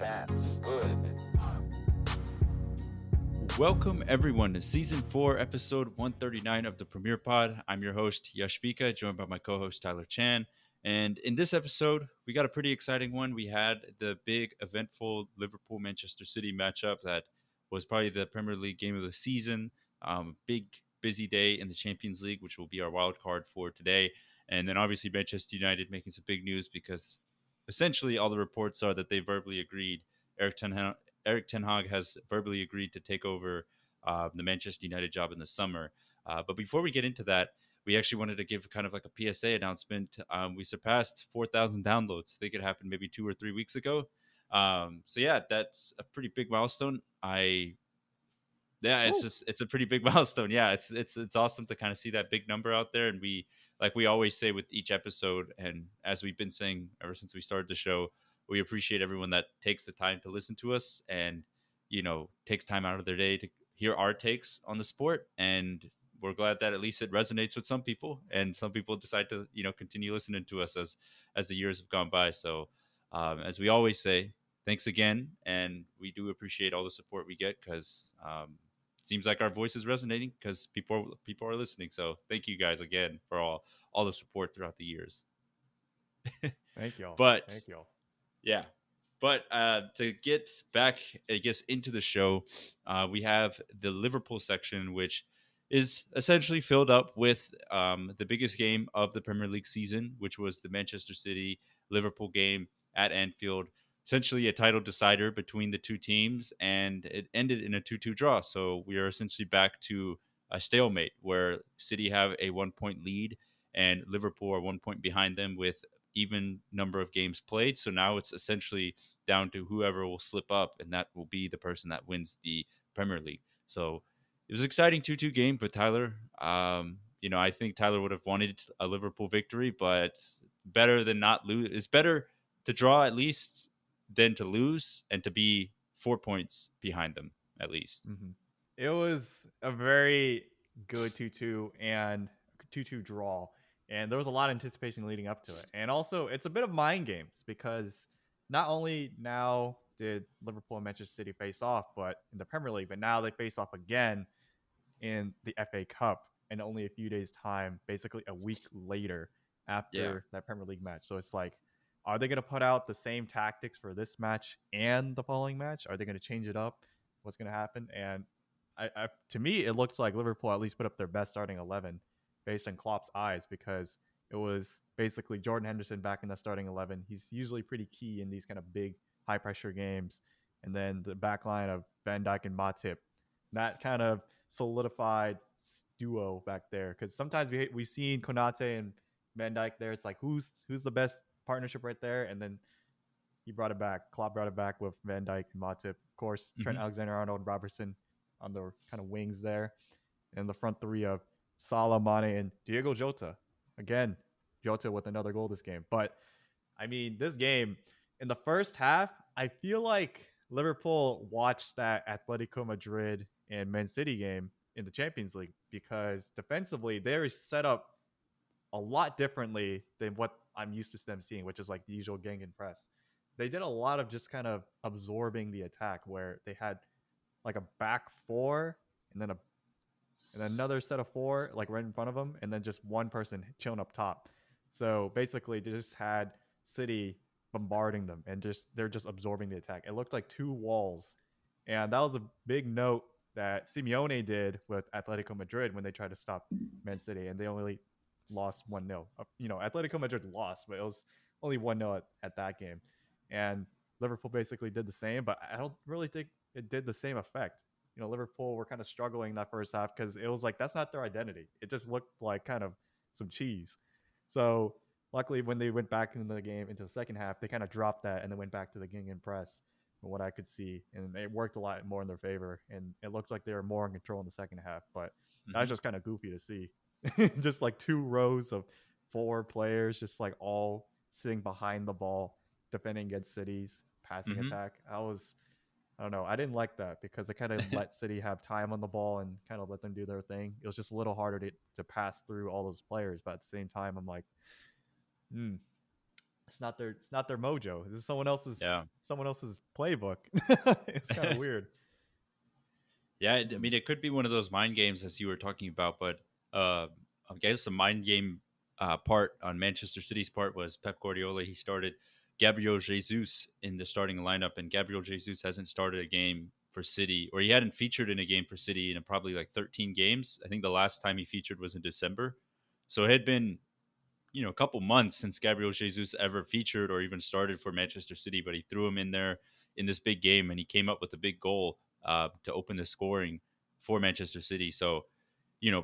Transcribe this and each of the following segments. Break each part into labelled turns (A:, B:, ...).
A: bad. Good.
B: Welcome everyone to season 4, episode 139 of the Premier Pod. I'm your host Yash Bika, joined by my co-host Tyler Chan. And in this episode, we got a pretty exciting one. We had the big, eventful Liverpool-Manchester City matchup that was probably the Premier League game of the season. Big, busy day in the Champions League, which will be our wild card for today. And then obviously Manchester United making some big news because essentially all the reports are that they verbally agreed. Erik Ten Hag has verbally agreed to take over the Manchester United job in the summer. But before we get into that, we actually wanted to give kind of like a PSA announcement. We surpassed 4,000 downloads. I think it happened maybe 2 or 3 weeks ago. So yeah, that's a pretty big milestone. It's a pretty big milestone. Yeah, it's awesome to kind of see that big number out there. And we always say with each episode, and as we've been saying ever since we started the show, we appreciate everyone that takes the time to listen to us and takes time out of their day to hear our takes on the sport. And we're glad that at least it resonates with some people, and some people decide to continue listening to us as the years have gone by. So as we always say, thanks again, and we do appreciate all the support we get because seems like our voice is resonating because people are listening. So thank you guys again for all the support throughout the years.
C: Thank y'all.
B: But
C: Thank y'all.
B: yeah, but to get back, I guess, into the show, we have the Liverpool section, which is essentially filled up with the biggest game of the Premier League season, which was the Manchester City Liverpool game at Anfield. Essentially a title decider between the two teams, and it ended in a 2-2 draw. So we are essentially back to a stalemate where City have a 1 point lead and Liverpool are 1 point behind them with even number of games played. So now it's essentially down to whoever will slip up, and that will be the person that wins the Premier League. So it was an exciting 2-2 game, but Tyler, I think Tyler would have wanted a Liverpool victory, but better than not lose. It's better to draw at least than to lose and to be 4 points behind them at least.
C: Mm-hmm. It was a very good 2-2 and 2-2 draw. And there was a lot of anticipation leading up to it. And also, it's a bit of mind games because not only now did Liverpool and Manchester City face off, but in the Premier League, but now they face off again in the FA Cup in only a few days' time, basically a week later after that Premier League match. So it's like, are they going to put out the same tactics for this match and the following match? Are they going to change it up? What's going to happen? And to me, it looks like Liverpool at least put up their best starting 11 based on Klopp's eyes, because it was basically Jordan Henderson back in the starting 11. He's usually pretty key in these kind of big, high pressure games. And then the back line of Van Dijk and Matip, that kind of solidified duo back there. Because sometimes we've seen Konate and Van Dijk there. It's like, who's the best partnership right there? And then he brought it back. Klopp brought it back with Van Dijk and Matip. Of course, Trent Alexander-Arnold, Robertson on the kind of wings there. And the front three of Salah, Mane, and Diego Jota. Again, Jota with another goal this game. But, I mean, this game, in the first half, I feel like Liverpool watched that Atletico Madrid and Man City game in the Champions League, because defensively, they're set up a lot differently than what I'm used to them seeing, which is like the usual gang and press. They did a lot of just kind of absorbing the attack, where they had like a back four and then another set of four like right in front of them, and then just one person chilling up top. So basically, they just had City bombarding them, and they're just absorbing the attack. It looked like two walls, and that was a big note that Simeone did with Atletico Madrid when they tried to stop Man City, and they only lost 1-0. Atletico Madrid lost, but it was only 1-0 at that game. And Liverpool basically did the same, but I don't really think it did the same effect. Liverpool were kind of struggling that first half because it was like, that's not their identity. It just looked like kind of some cheese. So luckily, when they went back into the game into the second half, they kind of dropped that and then went back to the gang and press, from what I could see. And it worked a lot more in their favor. And it looked like they were more in control in the second half. But that was just kind of goofy to see. Just like two rows of four players just like all sitting behind the ball, defending against City's passing attack. I don't know. I didn't like that because it kind of let City have time on the ball and kind of let them do their thing. It was just a little harder to pass through all those players. But at the same time, I'm like, It's not their mojo. This is
B: Yeah.
C: someone else's playbook. It's kind of weird.
B: Yeah, I mean, it could be one of those mind games as you were talking about, but uh, I guess the mind game part on Manchester City's part was Pep Guardiola. He started Gabriel Jesus in the starting lineup, and Gabriel Jesus hasn't started a game for City, or he hadn't featured in a game for City in probably like 13 games. I think the last time he featured was in December. So it had been, a couple months since Gabriel Jesus ever featured or even started for Manchester City, but he threw him in there in this big game, and he came up with a big goal to open the scoring for Manchester City. So,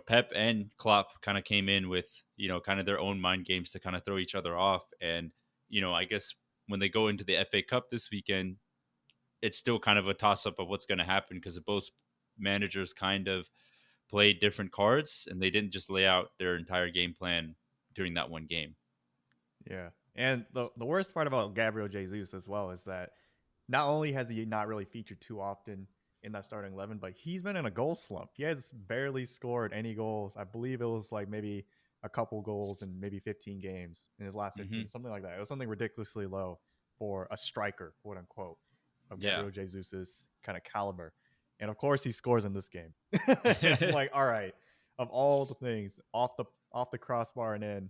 B: Pep and Klopp kind of came in with, kind of their own mind games to kind of throw each other off. And, I guess when they go into the FA Cup this weekend, it's still kind of a toss up of what's going to happen because both managers kind of played different cards and they didn't just lay out their entire game plan during that one game.
C: Yeah. And the worst part about Gabriel Jesus as well is that not only has he not really featured too often in that starting 11, but he's been in a goal slump. He has barely scored any goals. I believe it was like maybe a couple goals in maybe 15 games in his last 15,
B: Mm-hmm.
C: something like that. It was something ridiculously low for a striker, quote unquote, of
B: Yeah.
C: Gabriel Jesus's kind of caliber. And of course, he scores in this game. I'm like, all right, of all the things, off the crossbar and in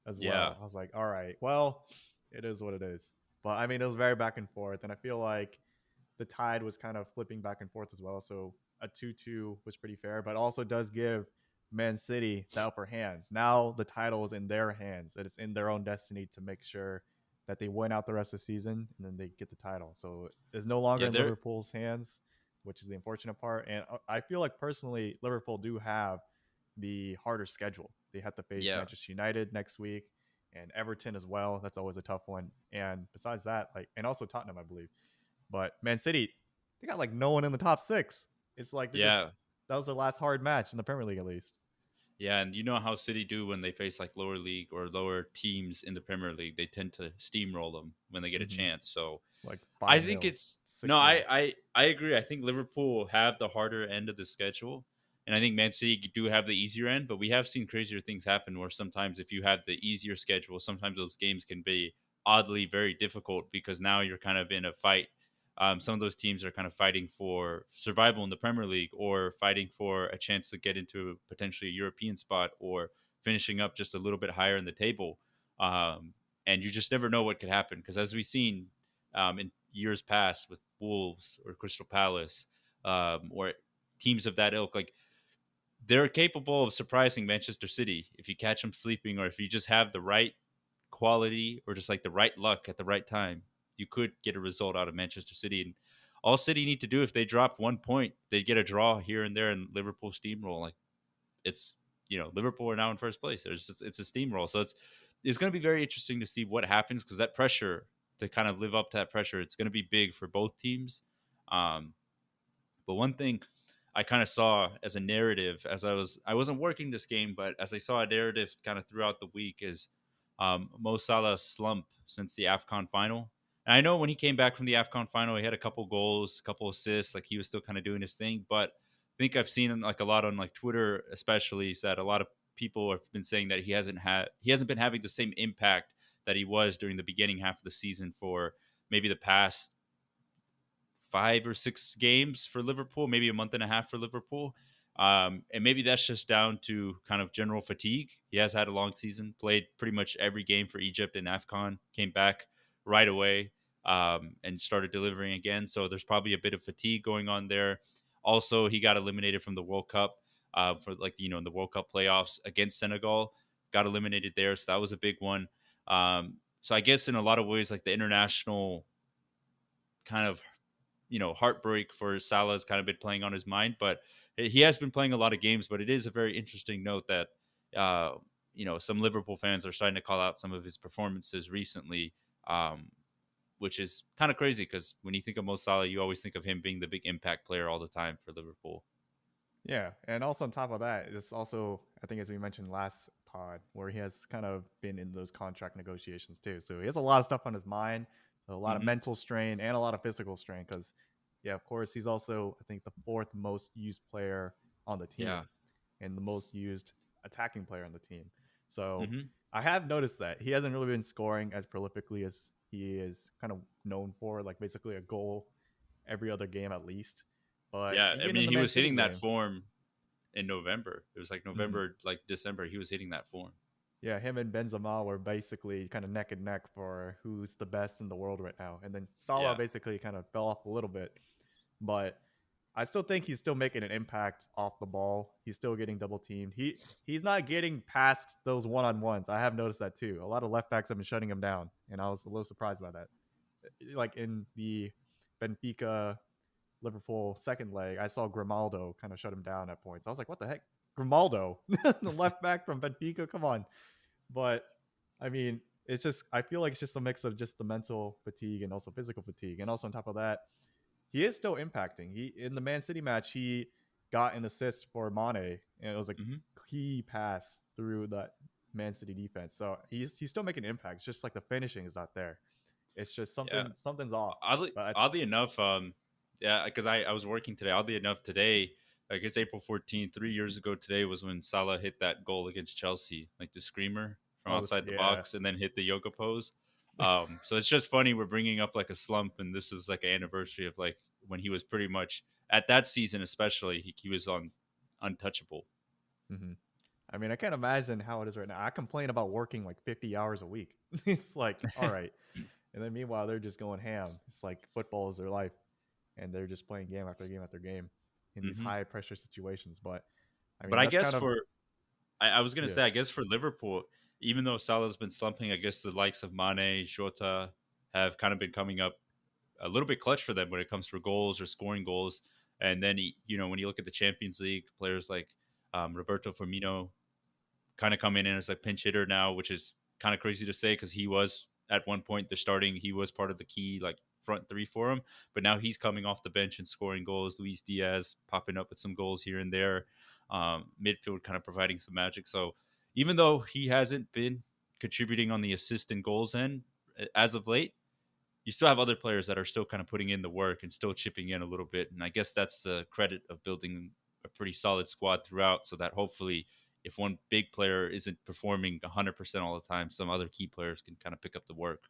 C: as
B: Yeah.
C: well. I was like, all right, well, it is what it is. But I mean, it was very back and forth, and I feel like the tide was kind of flipping back and forth as well. So a 2-2 was pretty fair, but also does give Man City the upper hand. Now the title is in their hands. It's in their own destiny to make sure that they win out the rest of the season and then they get the title. So it's no longer
B: Yeah.
C: in
B: They're
C: Liverpool's hands, which is the unfortunate part. And I feel like personally, Liverpool do have the harder schedule. They have to face
B: yeah.
C: Manchester United next week and Everton as well. That's always a tough one. And besides that, like, and also Tottenham, I believe. But Man City, they got like no one in the top six. It's like they're just
B: Yeah.
C: that was their last hard match in the Premier League, at least.
B: Yeah. And you know how City do when they face like lower league or lower teams in the Premier League, they tend to steamroll them when they get a
C: Mm-hmm.
B: chance. So
C: Like
B: I
C: 5
B: think
C: nil,
B: it's no,
C: 6-0.
B: I agree. I think Liverpool have the harder end of the schedule. And I think Man City do have the easier end, but we have seen crazier things happen where sometimes if you have the easier schedule, sometimes those games can be oddly very difficult because now you're kind of in a fight. Some of those teams are kind of fighting for survival in the Premier League or fighting for a chance to get into potentially a European spot or finishing up just a little bit higher in the table. And you just never know what could happen because as we've seen in years past with Wolves or Crystal Palace or teams of that ilk, like they're capable of surprising Manchester City if you catch them sleeping or if you just have the right quality or just like the right luck at the right time. You could get a result out of Manchester City. And all City need to do if they drop 1 point, they get a draw here and there, and Liverpool steamroll. Like it's Liverpool are now in first place. It's a steamroll. So it's going to be very interesting to see what happens because that pressure to kind of live up to that pressure, it's going to be big for both teams. Um, but one thing I kind of saw as a narrative as I wasn't working this game, but as I saw a narrative kind of throughout the week is Mo Salah's slump since the AFCON final. And I know when he came back from the AFCON final, he had a couple goals, a couple assists, like he was still kind of doing his thing. But I think I've seen like a lot on like Twitter, especially, is that a lot of people have been saying that he hasn't been having the same impact that he was during the beginning half of the season for maybe the past 5 or 6 games for Liverpool, maybe a month and a half for Liverpool. And maybe that's just down to kind of general fatigue. He has had a long season, played pretty much every game for Egypt and AFCON, came back right away and started delivering again. So there's probably a bit of fatigue going on there. Also, he got eliminated from the World Cup for in the World Cup playoffs against Senegal, got eliminated there. So that was a big one. So I guess in a lot of ways, like the international kind of heartbreak for Salah has kind of been playing on his mind, but he has been playing a lot of games. But it is a very interesting note that some Liverpool fans are starting to call out some of his performances recently, which is kind of crazy because when you think of Mo Salah, you always think of him being the big impact player all the time for Liverpool.
C: Yeah, and also on top of that, it's also I think as we mentioned last pod, where he has kind of been in those contract negotiations too. So he has a lot of stuff on his mind, so a lot of
B: Hmm.
C: mental strain and a lot of physical strain. Because yeah, of course, he's also I think the fourth most used player on the
B: Yeah.
C: team and the most used attacking player on the team. So
B: Hmm.
C: I have noticed that he hasn't really been scoring as prolifically as he is kind of known for, like basically a goal every other game at least. But
B: Yeah, I
C: even in
B: mean,
C: the
B: he
C: Man
B: was
C: City
B: hitting that
C: game,
B: form in November. It was like
C: mhm,
B: November, like December. He was hitting that form.
C: yeah, him and Benzema were basically kind of neck and neck for who's the best in the world right now. And then Salah
B: Yeah,
C: basically kind of fell off a little bit, but I still think he's still making an impact off the ball. He's still getting double teamed. He's not getting past those one on ones. I have noticed that too. A lot of left backs have been shutting him down, and I was a little surprised by that. Like in the Benfica Liverpool second leg, I saw Grimaldo kind of shut him down at points. I was like, what the heck? Grimaldo, the left back from Benfica, come on. But I mean, it's just I feel like it's just a mix of just the mental fatigue and also physical fatigue, and also on top of that, he is still impacting. He in the Man City match, he got an assist for Mane, and it was a
B: hmm
C: key pass through that Man City defense. So he's still making an impact. It's just like the finishing is not there. It's just
B: yeah.
C: something's off.
B: Oddly,
C: But
B: oddly enough, yeah, because I was working today. Oddly enough, today, like it's April 14th, 3 years ago today was when Salah hit that goal against Chelsea, like the screamer from
C: oh, this
B: outside the
C: yeah.
B: box, and then hit the yoga pose. So it's just funny we're bringing up like a slump, and this was like an anniversary of like when he was pretty much at that season, especially he was on untouchable.
C: hmm I mean, I can't imagine how it is right now. I complain about working like 50 hours a week. It's like, all right. And then meanwhile, they're just going ham. It's like football is their life, and they're just playing game after game after game in these
B: hmm
C: high pressure situations. But I
B: But
C: mean,
B: I
C: that's
B: guess
C: kind of
B: for I was gonna
C: yeah.
B: say, I guess for Liverpool, even though Salah's been slumping, I guess the likes of Mane, Jota have kind of been coming up a little bit clutch for them when it comes for goals or scoring goals. And then, when you look at the Champions League, players like Roberto Firmino kind of coming in as a pinch hitter now, which is kind of crazy to say because he was at one point the starting, he was part of the key like front three for him, but now he's coming off the bench and scoring goals. Luis Diaz popping up with some goals here and there, midfield kind of providing some magic. So even though he hasn't been contributing on the assist and goals end as of late, you still have other players that are still kind of putting in the work and still chipping in a little bit. And I guess that's the credit of building a pretty solid squad throughout so that hopefully if one big player isn't performing 100% all the time, some other key players can kind of pick up the work,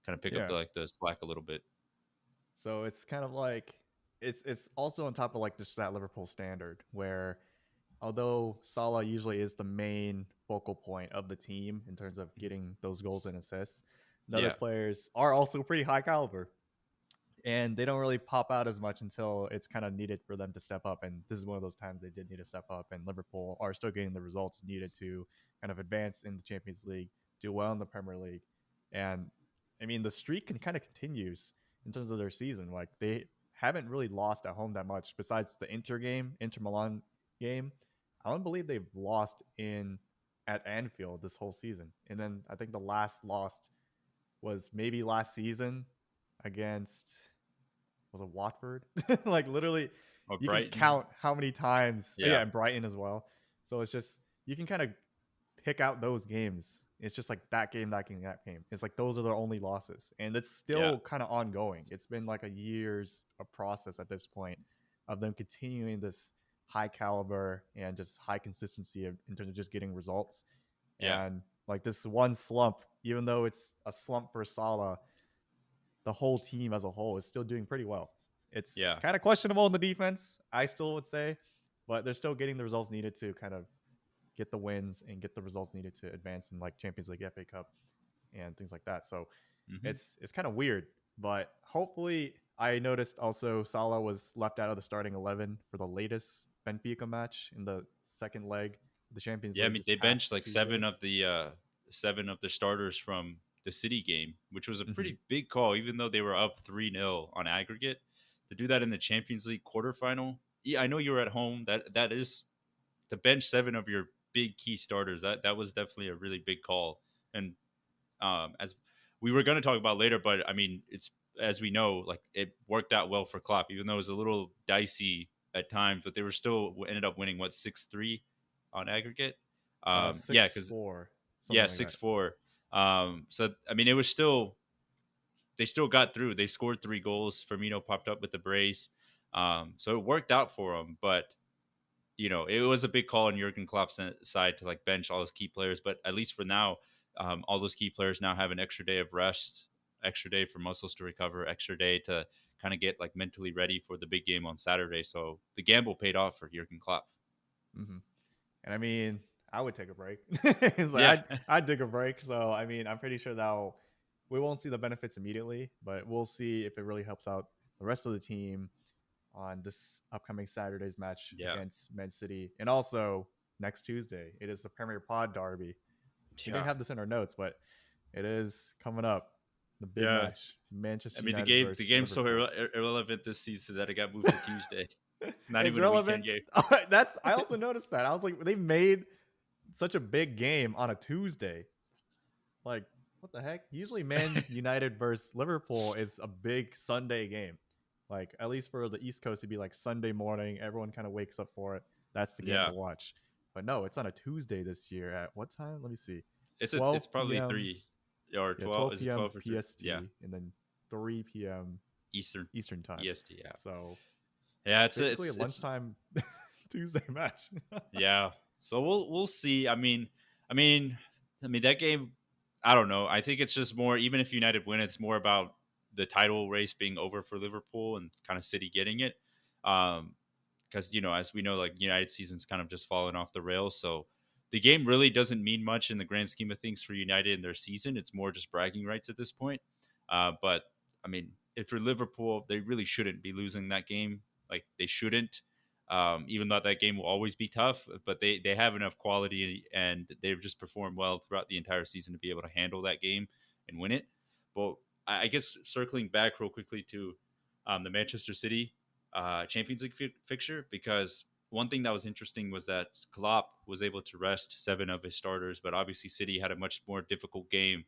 B: kind of pick up
C: Yeah.
B: the slack a little bit.
C: So it's kind of like it's also on top of like just that Liverpool standard where although Salah usually is the main focal point of the team in terms of getting those goals and assists, the other
B: Yeah.
C: players are also pretty high caliber. And they don't really pop out as much until it's kind of needed for them to step up. And this is one of those times they did need to step up. And Liverpool are still getting the results needed to kind of advance in the Champions League, do well in the Premier League. And I mean, the streak kind of continues in terms of their season. Like they haven't really lost at home that much besides the Inter Milan game. I don't believe they've lost in at Anfield this whole season. And then I think the last lost was maybe last season against was it Watford? Like literally,
B: Or
C: you can
B: Brighton.
C: count how many times. Oh, yeah,
B: Yeah.
C: and Brighton as well. So it's just you can kind of pick out those games. It's just like that game, that game, that game. It's like those are their only losses, and it's
B: Yeah.
C: still kind of ongoing. It's been like a year's of process at this point of them continuing this high caliber and just high consistency in terms of just getting results.
B: Yeah.
C: And like this one slump, even though it's a slump for Salah, the whole team as a whole is still doing pretty well. It's
B: Yeah.
C: kind of questionable in the defense, I still would say, but they're still getting the results needed to kind of get the wins and get the results needed to advance in like Champions League, FA Cup, and things like that. So
B: hmm
C: it's kind of weird, but hopefully I noticed also Salah was left out of the starting 11 for the latest Benfica match in the second leg of the Champions
B: Yeah. I
C: League
B: mean,
C: this
B: they
C: past
B: benched like
C: Tuesday.
B: seven of the starters from the City game, which was a
C: Mm-hmm.
B: pretty big call, even though they were up 3-0 on aggregate. To do that in the Champions League quarterfinal, yeah, I know you were at home. That is to bench seven of your big key starters. That was definitely a really big call. And as we were going to talk about later, but I mean, it's as we know, like it worked out well for Klopp, even though it was a little dicey at times, but they were still ended up winning what 6-3 on aggregate. Yeah,
C: Six
B: because
C: four,
B: yeah,
C: something like that.
B: 6-4. So I mean, it was still they still got through. They scored 3 goals. Firmino popped up with the brace. So it worked out for them, but it was a big call on Jurgen Klopp's side to like bench all those key players. But at least for now, all those key players now have an extra day of rest, extra day for muscles to recover, extra day to kind of get like mentally ready for the big game on Saturday. So the gamble paid off for Jurgen Klopp.
C: Hmm. And I mean, I would take a break. It's like
B: Yeah,
C: I'd take a break. So I mean, I'm pretty sure that we won't see the benefits immediately, but we'll see if it really helps out the rest of the team on this upcoming Saturday's match
B: yeah,
C: against Man City, and also next Tuesday it is the Premier Pod Derby. We didn't
B: yeah,
C: have this in our notes, but it is coming up. The big
B: yeah.
C: match, Manchester
B: I mean,
C: United
B: the
C: versus
B: game's so
C: Liverpool.
B: irrelevant this season that it got moved to Tuesday. Not
C: It's
B: even a weekend
C: relevant.
B: game.
C: That's I also noticed that. I was like, they made such a big game on a Tuesday. Like, what the heck? Usually, Man United versus Liverpool is a big Sunday game. Like, at least for the East Coast, it'd be like Sunday morning. Everyone kind of wakes up for it. That's the game
B: Yeah,
C: to watch. But no, it's on a Tuesday this year. At what time? Let me see.
B: it's
C: 12
B: probably
C: p.m.
B: 3 or
C: Yeah,
B: 12.
C: 12
B: Is it
C: p.m.
B: 12 or 3? Yeah,
C: PST, and then 3 p.m.
B: Eastern
C: Eastern time.
B: EST. Yeah,
C: So
B: yeah.
C: basically a
B: It's
C: lunchtime Tuesday match.
B: yeah. So we'll see. I mean that game. I don't know. I think it's just more. Even if United win, it's more about the title race being over for Liverpool and kind of City getting it. Because as we know, like United season's kind of just fallen off the rails. So the game really doesn't mean much in the grand scheme of things for United in their season. It's more just bragging rights at this point. But I mean, if for Liverpool, they really shouldn't be losing that game. Like they shouldn't. Even though that game will always be tough, but they have enough quality and they've just performed well throughout the entire season to be able to handle that game and win it. But I guess circling back real quickly to the Manchester City Champions League fixture, because one thing that was interesting was that Klopp was able to rest 7 of his starters, but obviously City had a much more difficult game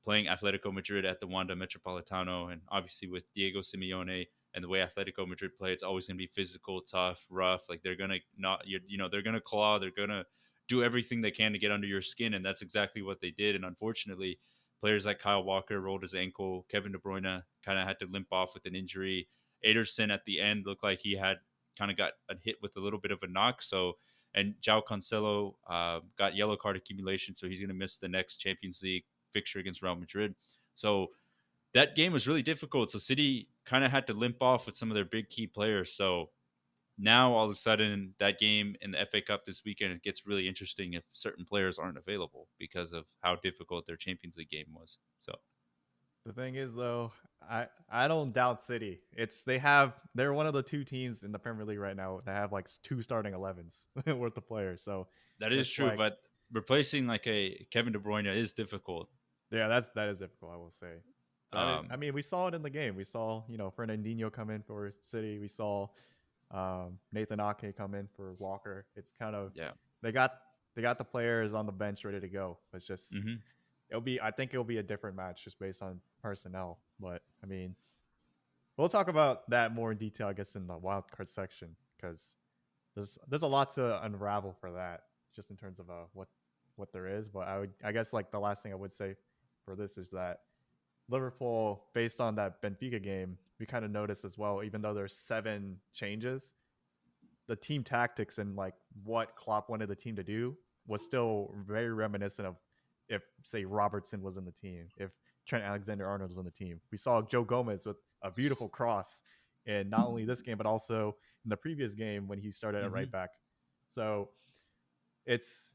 B: playing Atletico Madrid at the Wanda Metropolitano, and obviously with Diego Simeone and the way Atletico Madrid play, it's always going to be physical, tough, rough. Like they're gonna not, they're gonna claw, they're gonna do everything they can to get under your skin, and that's exactly what they did. And unfortunately, players like Kyle Walker rolled his ankle. Kevin De Bruyne kind of had to limp off with an injury. Ederson at the end looked like he had kind of got a hit with a little bit of a knock. So, and João Cancelo got yellow card accumulation, so he's going to miss the next Champions League fixture against Real Madrid. So that game was really difficult. So City kind of had to limp off with some of their big key players. So now all of a sudden that game in the FA Cup this weekend, it gets really interesting if certain players aren't available because of how difficult their Champions League game was. So
C: The thing is, though, I don't doubt City. They're one of the two teams in the Premier League right now that have like two starting 11s worth of players. So
B: that is
C: it's
B: true,
C: like,
B: but replacing like a Kevin De Bruyne is difficult.
C: yeah, that is difficult, I will say. But I
B: Um,
C: mean, we saw it in the game. We saw Fernandinho come in for City. We saw Nathan Ake come in for Walker. It's kind of
B: yeah.
C: they got they got the players on the bench ready to go. It's just
B: Hmm.
C: I think it'll be a different match just based on personnel. But I mean, we'll talk about that more in detail, I guess, in the wild card section because there's a lot to unravel for that, just in terms of what there is. But I guess like the last thing I would say for this is that Liverpool, based on that Benfica game, we kind of noticed as well, even though there's 7 changes, the team tactics and like what Klopp wanted the team to do was still very reminiscent of if, say, Robertson was in the team, if Trent Alexander-Arnold was on the team. We saw Joe Gomez with a beautiful cross in not only this game but also in the previous game when he started at right
B: Hmm.
C: back. So it's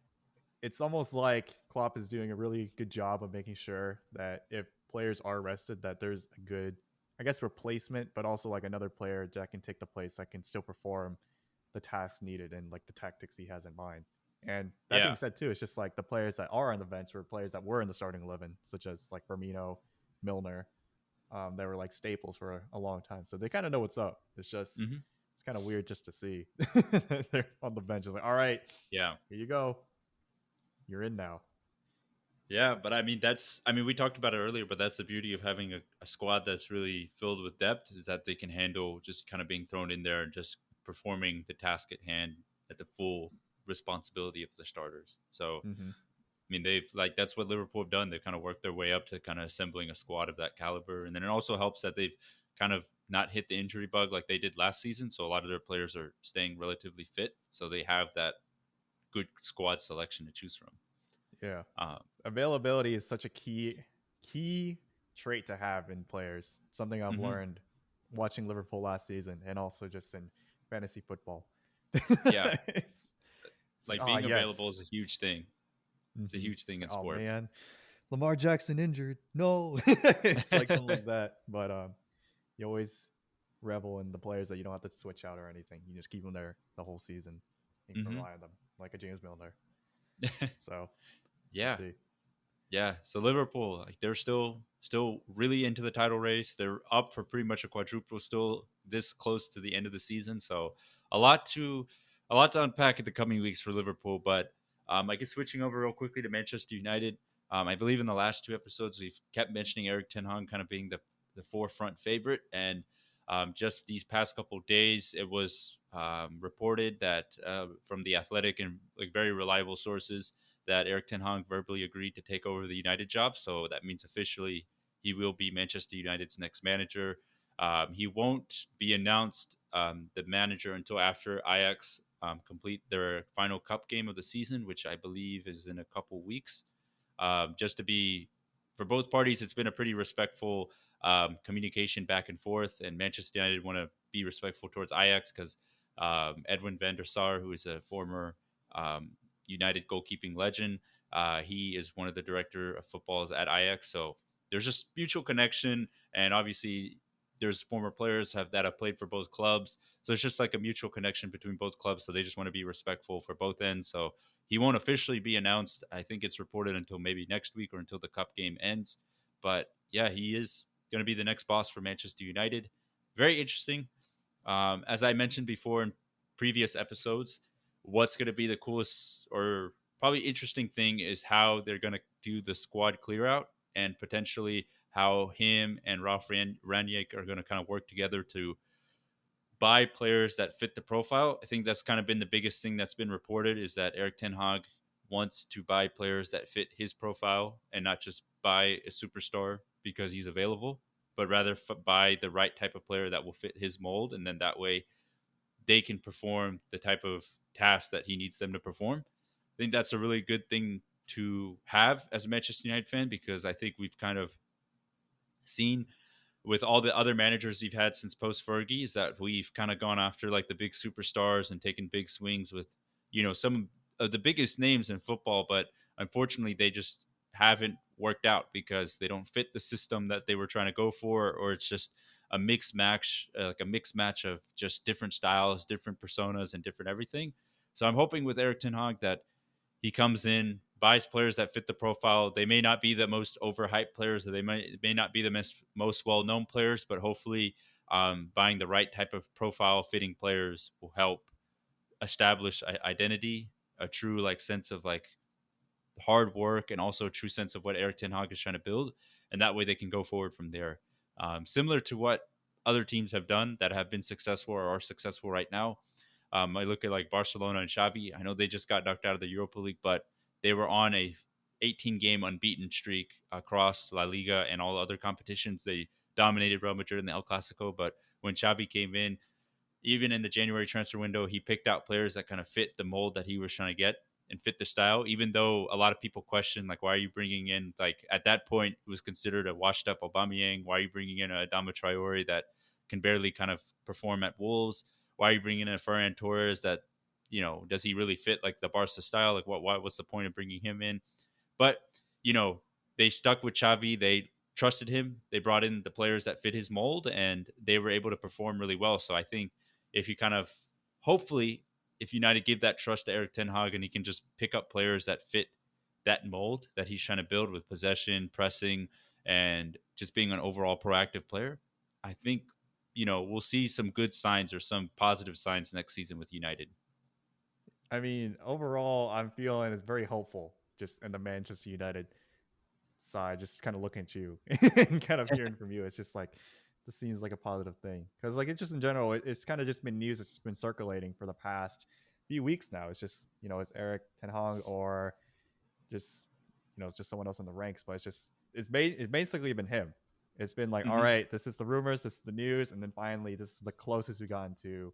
C: it's almost like Klopp is doing a really good job of making sure that if players are rested, that there's a good, I guess, replacement, but also like another player that can take the place that can still perform the tasks needed and like the tactics he has in mind. And that being
B: Yeah.
C: said, too, it's just like the players that are on the bench were players that were in the starting 11, such as like Firmino, Milner, that were like staples for a long time. So they kind of know what's up.
B: Hmm.
C: It's kind of weird just to see they're on the bench. It's like, all right,
B: Yeah.
C: here you go. You're in now.
B: Yeah, but we talked about it earlier, but that's the beauty of having a squad that's really filled with depth is that they can handle just kind of being thrown in there and just performing the task at hand at the full responsibility of the starters. So,
C: Mm-hmm.
B: I mean, that's what Liverpool have done. They've kind of worked their way up to kind of assembling a squad of that caliber. And then it also helps that they've kind of not hit the injury bug like they did last season. So a lot of their players are staying relatively fit. So they have that good squad selection to choose from.
C: Yeah.
B: Uh,
C: Availability is such a key trait to have in players. Something I've
B: mhm.
C: learned watching Liverpool last season and also just in fantasy football.
B: Yeah,
C: it's, it's like,
B: like
C: oh
B: being available
C: yes.
B: is a huge thing. It's a huge
C: It's
B: thing
C: like,
B: in
C: oh
B: sports.
C: man, Lamar Jackson injured. No. It's like something like that. But you always revel in the players that you don't have to switch out or anything. You just keep them there the whole season. You can
B: Hmm.
C: rely on them like a James Milner. So we'll
B: Yeah,
C: see.
B: yeah. So Liverpool, like they're still really into the title race. They're up for pretty much a quadruple still this close to the end of the season. So a lot to a lot to unpack in the coming weeks for Liverpool. But I guess switching over real quickly to Manchester United. I believe in the last two episodes we've kept mentioning Eric Ten Hag kind of being the forefront favorite, and just these past couple of days it was reported that from the Athletic and like very reliable sources that Eric Ten Hag verbally agreed to take over the United job. So that means officially he will be Manchester United's next manager. He won't be announced the manager until after Ajax complete their final cup game of the season, which I believe is in a couple weeks. Just to be for both parties, it's been a pretty respectful communication back and forth, and Manchester United want to be respectful towards Ajax because Edwin van der Sar, who is a former um, United goalkeeping legend, he is one of the director of footballs at Ajax. So there's just mutual connection, and obviously there's former players that have played for both clubs. So it's just like a mutual connection between both clubs. So they just want to be respectful for both ends. So he won't officially be announced. I think it's reported until maybe next week or until the cup game ends. But yeah, he is going to be the next boss for Manchester United. Very interesting. As I mentioned before in previous episodes, what's going to be the coolest or probably interesting thing is how they're going to do the squad clear out and potentially how him and Ralph Ranić are going to kind of work together to buy players that fit the profile. I think that's kind of been the biggest thing that's been reported is that Eric Ten Hag wants to buy players that fit his profile and not just buy a superstar because he's available, but rather buy the right type of player that will fit his mold. And then that way they can perform the type of task that he needs them to perform. I think that's a really good thing to have as a Manchester United fan because I think we've kind of seen with all the other managers we've had since post Fergie is that we've kind of gone after like the big superstars and taken big swings with, some of the biggest names in football, but unfortunately they just haven't worked out because they don't fit the system that they were trying to go for, or it's just a mixed match, like a mixed match of just different styles, different personas, and different everything. So I'm hoping with Eric Ten Hag that he comes in, buys players that fit the profile. They may not be the most overhyped players, or they may not be the most well known players, but hopefully, buying the right type of profile fitting players will help establish identity, a true like sense of like hard work, and also a true sense of what Eric Ten Hag is trying to build, and that way they can go forward from there. Similar to what other teams have done that have been successful or are successful right now. I look at like Barcelona and Xavi. I know they just got knocked out of the Europa League, but they were on a 18 game unbeaten streak across La Liga and all other competitions. They dominated Real Madrid in the El Clasico, but when Xavi came in, even in the January transfer window, he picked out players that kind of fit the mold that he was trying to get and fit the style. Even though a lot of people question, like, why are you bringing in, like, at that point, it was considered a washed up Aubameyang. Why are you bringing in a Adama Traore that can barely kind of perform at Wolves? Why are you bringing in a Ferran Torres that, does he really fit like the Barca style? Like, what's the point of bringing him in? But, they stuck with Xavi. They trusted him. They brought in the players that fit his mold, and they were able to perform really well. So I think if you kind of hopefully if United give that trust to Eric Ten Hag and he can just pick up players that fit that mold that he's trying to build with possession, pressing, and just being an overall proactive player, I think we'll see some good signs or some positive signs next season with United.
C: I mean, overall, I'm feeling it's very hopeful just in the Manchester United side, just kind of looking at you and kind of hearing from you. It's just like this seems like a positive thing because, like, it's just in general, it's kind of just been news that's been circulating for the past few weeks now. It's just it's Eric Ten Hag or just it's just someone else in the ranks, but it's basically been him. It's been like, all
B: Hmm.
C: right, this is the rumors, this is the news, and then finally, this is the closest we gotten to.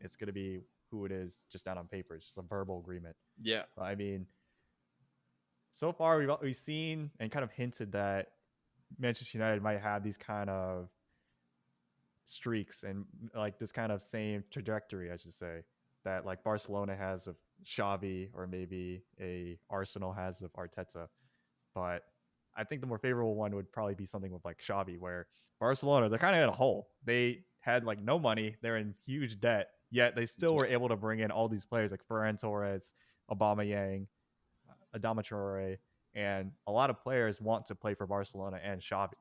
C: It's gonna be who it is, just not on paper. It's just a verbal agreement.
B: Yeah.
C: But I mean, so far we've seen and kind of hinted that Manchester United might have these kind of streaks and like this kind of same trajectory, I should say, that like Barcelona has of Xavi or maybe a Arsenal has of Arteta. But I think the more favorable one would probably be something with like Xavi, where Barcelona, they're kind of in a hole. They had like no money, they're in huge debt, yet they still were
B: Yeah.
C: able to bring in all these players like Ferran Torres, Aubameyang, Adama Traore, and a lot of players want to play for Barcelona and Xavi.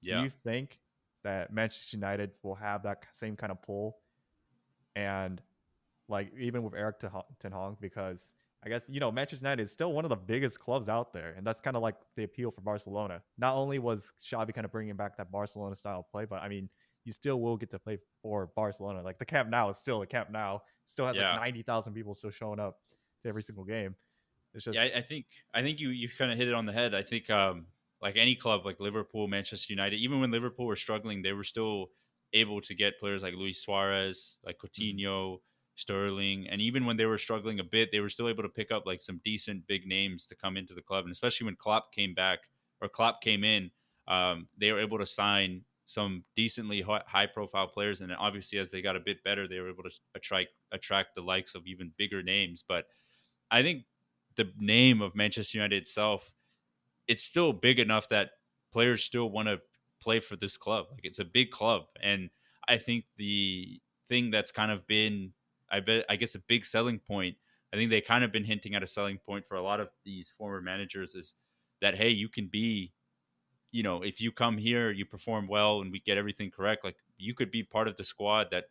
C: Do
B: Yeah.
C: you think that Manchester United will have that same kind of pull? And like even with Eric Ten Hag, because I guess Manchester United is still one of the biggest clubs out there, and that's kind of like the appeal for Barcelona. Not only was Xavi kind of bringing back that Barcelona style play, but I mean, you still will get to play for Barcelona. Like the Camp Nou is still a Camp Nou, still has like
B: Yeah.
C: 90,000 people still showing up to every single game. It's
B: Yeah,
C: just
B: I think you kind of hit it on the head. I think like any club like Liverpool, Manchester United, even when Liverpool were struggling, they were still able to get players like Luis Suarez, like
C: mhm.
B: Coutinho, Sterling, and even when they were struggling a bit, they were still able to pick up like some decent big names to come into the club. And especially when Klopp came back or Klopp came in, they were able to sign some decently high profile players. And obviously, as they got a bit better, they were able to attract the likes of even bigger names. But I think the name of Manchester United itself, it's still big enough that players still want to play for this club. Like it's a big club, and I think the thing that's kind of been, I guess, a big selling point. I think they kind of been hinting at a selling point for a lot of these former managers is that hey, you can be, if you come here, you perform well, and we get everything correct. Like you could be part of the squad that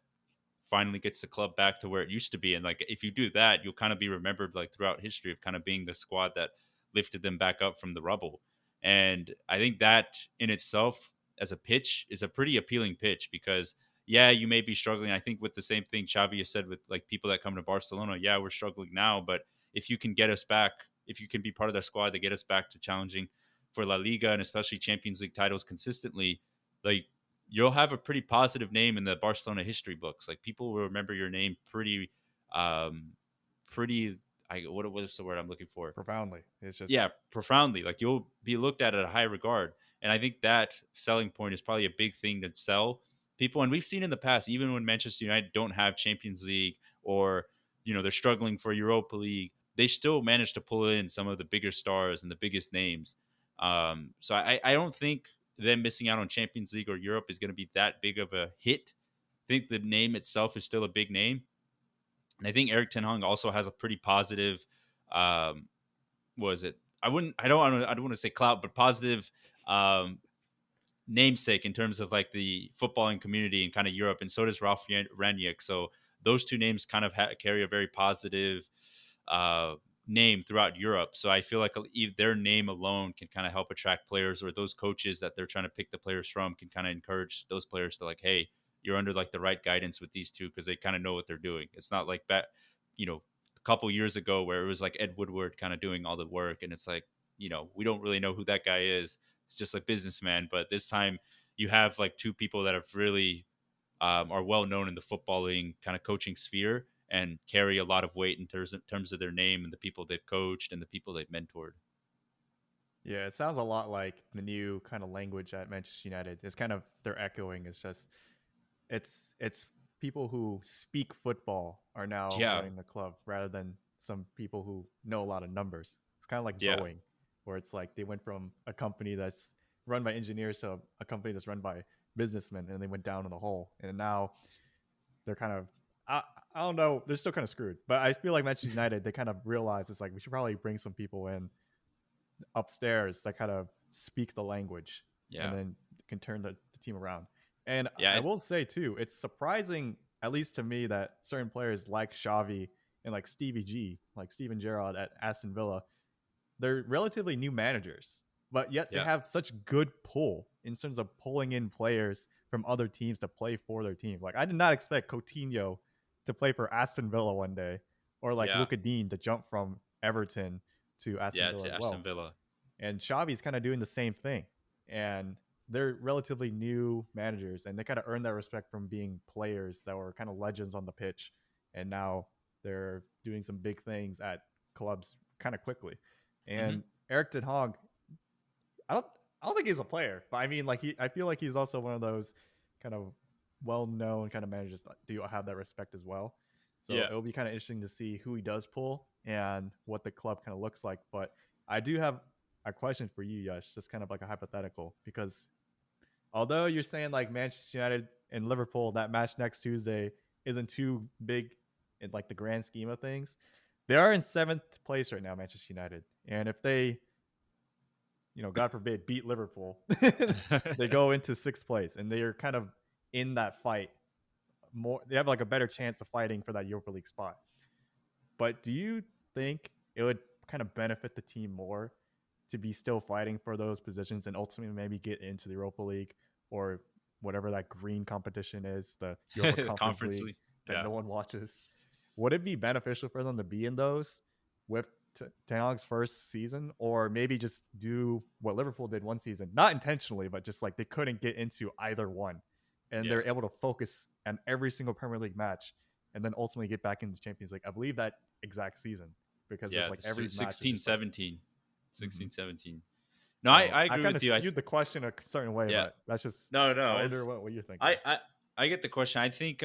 B: finally gets the club back to where it used to be. And like if you do that, you'll kind of be remembered like throughout history of kind of being the squad that lifted them back up from the rubble. And I think that in itself as a pitch is a pretty appealing pitch because yeah, you may be struggling. I think with the same thing Xavi has said with like people that come to Barcelona, yeah, we're struggling now, but if you can get us back, if you can be part of that squad to get us back to challenging for La Liga and especially Champions League titles consistently, like you'll have a pretty positive name in the Barcelona history books. Like people will remember your name um, pretty. What was the word I'm looking for?
C: profoundly. It's
B: Yeah,
C: just
B: profoundly. Like you'll be looked at a high regard, and I think that selling point is probably a big thing to sell people. And we've seen in the past, even when Manchester United don't have Champions League or they're struggling for Europa League, they still manage to pull in some of the bigger stars and the biggest names. So I don't think them missing out on Champions League or Europe is going to be that big of a hit. I think the name itself is still a big name, and I think Eric Ten Hag also has a pretty positive. Um, was it? I don't want to say clout, but positive um, namesake in terms of like the footballing community in kind of Europe, and so does Ralph Ranić. So those two names kind of carry a very positive uh, name throughout Europe. So I feel like their name alone can kind of help attract players, or those coaches that they're trying to pick the players from can kind of encourage those players to like, hey, you're under like the right guidance with these two because they kind of know what they're doing. It's not like that, a couple years ago where it was like Ed Woodward kind of doing all the work, and it's like, we don't really know who that guy is. It's just like businessman. But this time you have like two people that have really are well known in the footballing kind of coaching sphere and carry a lot of weight in terms of their name and the people they've coached and the people they've mentored.
C: yeah, it sounds a lot like the new kind of language at Manchester United. It's kind of they're echoing. It's just it's people who speak football are now
B: Yeah,
C: running the club rather than some people who know a lot of numbers. It's kind of like
B: yeah,
C: Boeing, where it's like they went from a company that's run by engineers to a company that's run by businessmen, and they went down in the hole. And now they're kind of I, I don't know, they're still kind of screwed. But I feel like Manchester United, they kind of realize it's like we should probably bring some people in upstairs that kind of speak the language and
B: yeah,
C: then can turn the team around. And I
B: yeah,
C: will say too, it's surprising, at least to me, that certain players like Xavi and like Stevie G, like Steven Gerrard at Aston Villa, they're relatively new managers, but yet they
B: yeah,
C: have such good pull in terms of pulling in players from other teams to play for their team. Like I did not expect Coutinho to play for Aston Villa one day, or like
B: yeah,
C: Luka Dean to jump from Everton to Aston
B: yeah.
C: Villa
B: To
C: as
B: Aston
C: well.
B: Villa.
C: And Xavi's kind of doing the same thing. And they're relatively new managers, and they kind of earned that respect from being players that were kind of legends on the pitch, and now they're doing some big things at clubs kind of quickly.
B: Hmm.
C: And Eric Ten Hag, I don't I don't think he's a player, but I mean, like I feel like he's also one of those kind of well-known kind of managers that do have that respect as well. So
B: Yeah.
C: it'll be kind of interesting to see who he does pull and what the club kind of looks like. But I do have a question for you, Yash, just kind of like a hypothetical, because although you're saying like Manchester United and Liverpool, that match next Tuesday isn't too big in like the grand scheme of things, they are in seventh place right now, Manchester United, and if they, God forbid, beat Liverpool, they go into sixth place, and they are kind of in that fight more. They have like a better chance of fighting for that Europa League spot. But do you think it would kind of benefit the team more to be still fighting for those positions and ultimately maybe get into the Europa League or whatever that green competition is, the Europa Conference
B: Conference
C: League
B: League.
C: that
B: Yeah.
C: no one watches? Would it be beneficial for them to be in those with Ten Hag's first season, or maybe just do what Liverpool did one season, not intentionally, but just like they couldn't get into either one, and
B: Yeah.
C: they're able to focus on every single Premier League match, and then ultimately get back into the Champions League? I believe that exact season, because
B: Yeah.
C: it's like every match is
B: 16,
C: just like
B: 17.
C: mhm.
B: 16, 17. No,
C: So
B: I
C: I
B: agree
C: kind
B: with
C: of
B: you.
C: skewed the question a certain way,
B: Yeah.
C: but that's just,
B: No,
C: I
B: no,
C: wonder
B: it's
C: what you're thinking.
B: I get the question. I think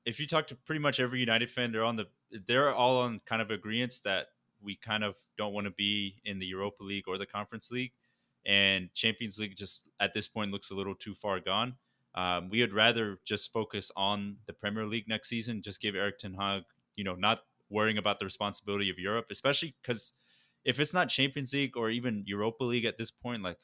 B: if you talk to pretty much every United fan, they're all on kind of agreement that we kind of don't want to be in the Europa League or the Conference League, and Champions League just at this point looks a little too far gone. We would rather just focus on the Premier League next season. Just give Eric Ten Hag, not worrying about the responsibility of Europe, especially because if it's not Champions League or even Europa League at this point, like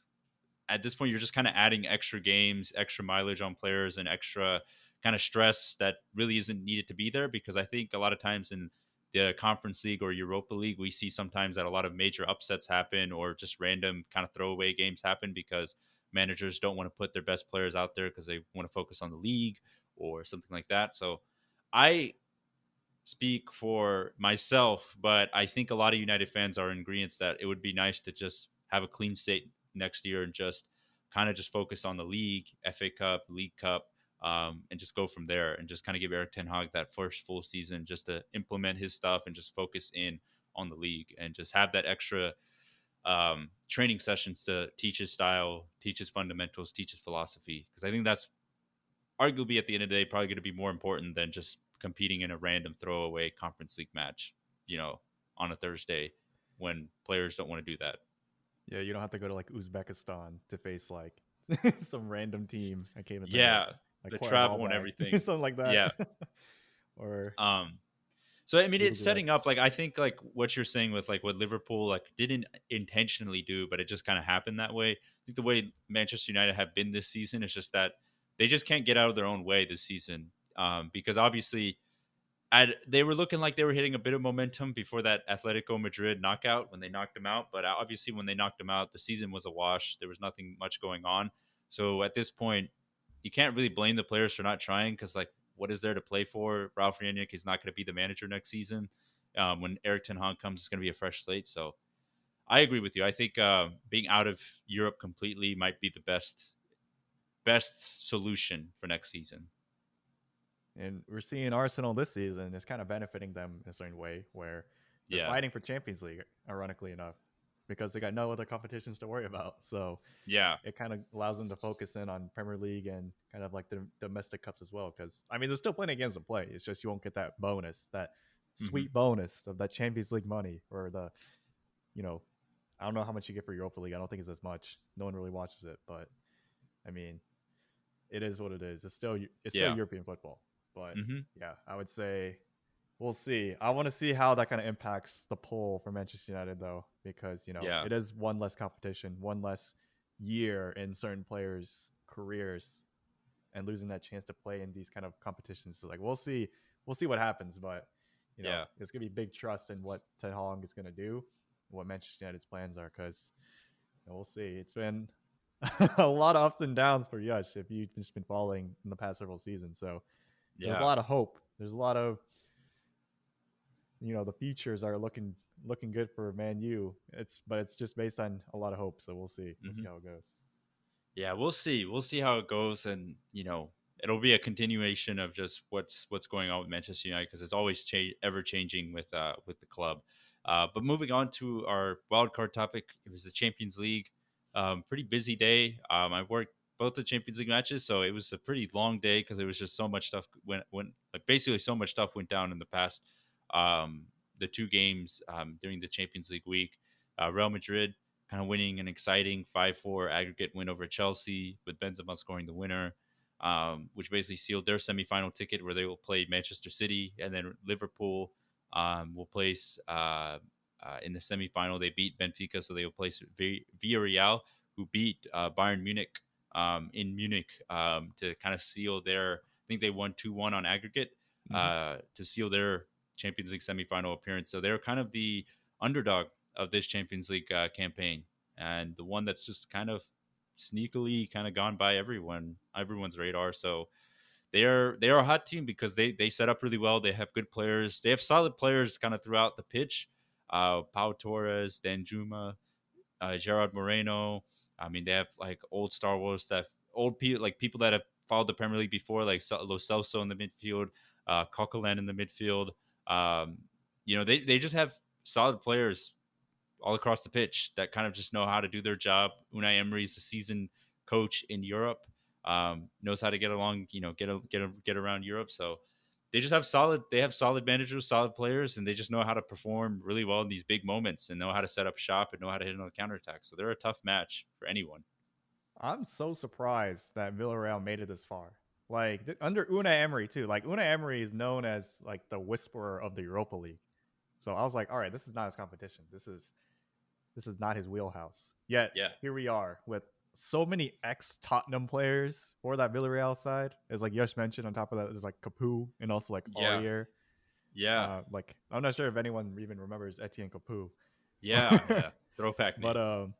B: at this point you're just kind of adding extra games, extra mileage on players, and extra kind of stress that really isn't needed to be there. Because I think a lot of times in the Conference League or Europa League, we see sometimes that a lot of major upsets happen or just random kind of throwaway games happen because managers don't want to put their best players out there because they want to focus on the league or something like that. So I speak for myself, but I think a lot of United fans are in agreement that it would be nice to just have a clean slate next year and just kind of just focus on the league, FA Cup, League Cup, and just go from there and just kind of give Eric Ten Hag that first full season just to implement his stuff and just focus in on the league and just have that extra training sessions to teach his style, teach his fundamentals, teach his philosophy. Because I think that's arguably at the end of the day probably going to be more important than just competing in a random throwaway Conference League match, on a Thursday when players don't want to do that.
C: Yeah, you don't have to go to like Uzbekistan to face like some random team I can't even think of,
B: Yeah,
C: like
B: the
C: Quarry
B: travel and
C: Ballbag,
B: everything.
C: something like that,
B: Yeah.
C: or
B: So I mean, it's setting up
C: Ludogorets.
B: like I think like what you're saying with like what Liverpool like didn't intentionally do, but it just kind of happened that way. I think the way Manchester United have been this season is just that they just can't get out of their own way this season, because obviously they were looking like they were hitting a bit of momentum before that Atletico Madrid knockout when they knocked them out. But obviously, when they knocked them out, the season was a wash. There was nothing much going on. So at this point, you can't really blame the players for not trying because, like, what is there to play for? Ralph Rangnick is not going to be the manager next season. When Eric Ten Hag comes, it's going to be a fresh slate. So I agree with you. I think being out of Europe completely might be the best solution for next season.
C: And we're seeing Arsenal this season is kind of benefiting them in a certain way where they're
B: Yeah,
C: fighting for Champions League, ironically enough, because they got no other competitions to worry about. So
B: yeah.
C: it kind of allows them to focus in on Premier League and kind of like the domestic cups as well. Because I mean, there's still plenty of games to play. It's just you won't get that bonus, that
B: Hmm.
C: sweet bonus of that Champions League money, or the, you know, I don't know how much you get for Europa League. I don't think it's as much. No one really watches it, but I mean, it is what it is. It's still
B: Yeah.
C: European football. But
B: Hmm.
C: yeah, I would say we'll see. I want to see how that kind of impacts the poll for Manchester United, though, because
B: Yeah.
C: it is one less competition, one less year in certain players' careers, and losing that chance to play in these kind of competitions. So like we'll see what happens, but
B: Yeah.
C: it's gonna be big trust in what Ten Hag is gonna do, what Manchester United's plans are, because we'll see. It's been a lot of ups and downs for Yush if you've just been following in the past several seasons. So there's a
B: Yeah.
C: lot of hope. There's a lot of the futures are looking good for Man U. But it's just based on a lot of hope. So we'll see. We'll see
B: Hmm.
C: how it goes.
B: Yeah, we'll see. We'll see how it goes, and it'll be a continuation of just what's going on with Manchester United because it's always ever changing with the club. But moving on to our wild card topic, it was the Champions League. Pretty busy day. I worked both the Champions League matches, so it was a pretty long day because there was just so much stuff went like basically so much stuff went down in the past. Um, the two games during the Champions League week, Real Madrid kind of winning an exciting 5-4 aggregate win over Chelsea with Benzema scoring the winner, which basically sealed their semifinal ticket where they will play Manchester City, and then Liverpool will place in the semifinal. They beat Benfica, so they will place Villarreal, who beat Bayern Munich in Munich to kind of seal their. I think they won 2-1 on aggregate to seal their Champions League semifinal appearance. So they're kind of the underdog of this Champions League campaign, and the one that's just kind of sneakily kind of gone by everyone's radar. So they are a hot team because they set up really well. They have good players. They have solid players kind of throughout the pitch. Pau Torres, Danjuma, Gerard Moreno. I mean, they have like old Star Wars stuff, old people like people that have followed the Premier League before, like Lo Celso in the midfield, Coquelin in the midfield. They just have solid players all across the pitch that kind of just know how to do their job. Unai Emery is a seasoned coach in Europe, knows how to get along, get around Europe. So they just have solid. They have solid managers, solid players, and they just know how to perform really well in these big moments and know how to set up shop and know how to hit on the counterattack. So they're a tough match for anyone.
C: I'm so surprised that Villarreal made it this far. Like under Unai Emery too. Like Unai Emery is known as like the whisperer of the Europa League. So I was like, all right, this is not his competition. This is not his wheelhouse. Yet
B: Yeah,
C: here we are with so many ex Tottenham players for that Villarreal side. As like Yash mentioned, on top of that, there's like Capu and also like
B: yeah,
C: Aurier.
B: yeah,
C: Like I'm not sure if anyone even remembers Etienne Capu.
B: yeah, yeah. Throwback
C: But
B: name.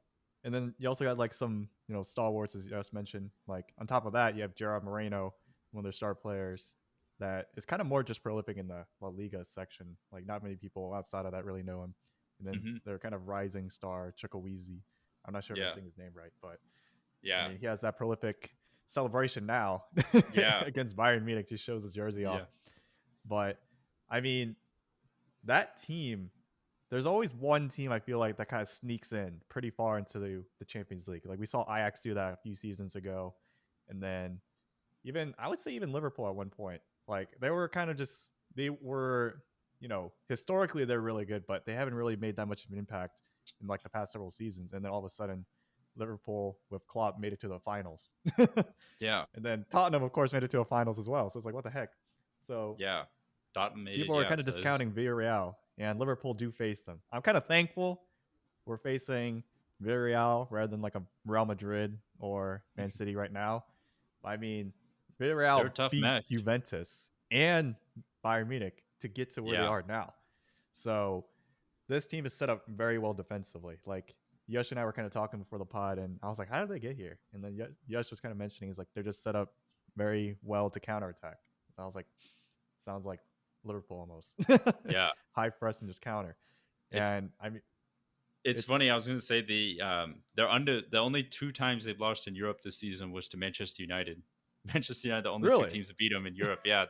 C: and then you also got like some stalwarts as you just mentioned. Like on top of that, you have Gerard Moreno, one of their star players, that is kind of more just prolific in the La Liga section. Like not many people outside of that really know him. And then
B: Hmm.
C: their kind of rising star Chukwueze. I'm not sure if I'm
B: Yeah,
C: saying his name right, but I
B: yeah,
C: mean he has that prolific celebration now
B: yeah,
C: against Bayern Munich. Just shows his jersey off.
B: yeah.
C: But I mean that team, there's always one team I feel like that kind of sneaks in pretty far into the Champions League. Like we saw Ajax do that a few seasons ago, and then even I would say even Liverpool at one point. Like they were kind of just they were historically they're really good, but they haven't really made that much of an impact in like the past several seasons. And then all of a sudden, Liverpool with Klopp made it to the finals, and
B: Yeah,
C: then Tottenham of course made it to a finals as well. So it's like what the heck. So
B: yeah. Dotton made it.
C: people are
B: Yeah,
C: kind of
B: so it's,
C: discounting Villarreal, and Liverpool do face them. I'm kind of thankful we're facing Villarreal rather than like a Real Madrid or Man City right now. I mean,
B: they're a
C: Villarreal
B: tough
C: beat
B: match.
C: Juventus and Bayern Munich to get to where they
B: Yeah,
C: are now. So this team is set up very well defensively. Like Yash and I were kind of talking before the pod, and I was like, "How did they get here?" And then Yash was kind of mentioning, "Is like they're just set up very well to counterattack." And I was like, "Sounds like Liverpool almost.
B: yeah.
C: High press and just counter."
B: It's
C: And I mean,
B: it's funny. I
C: it's
B: was going to say they're under the only two times they've lost in Europe this season was to Manchester United. Manchester United, the only two
C: really
B: teams that beat them in Europe. Yeah,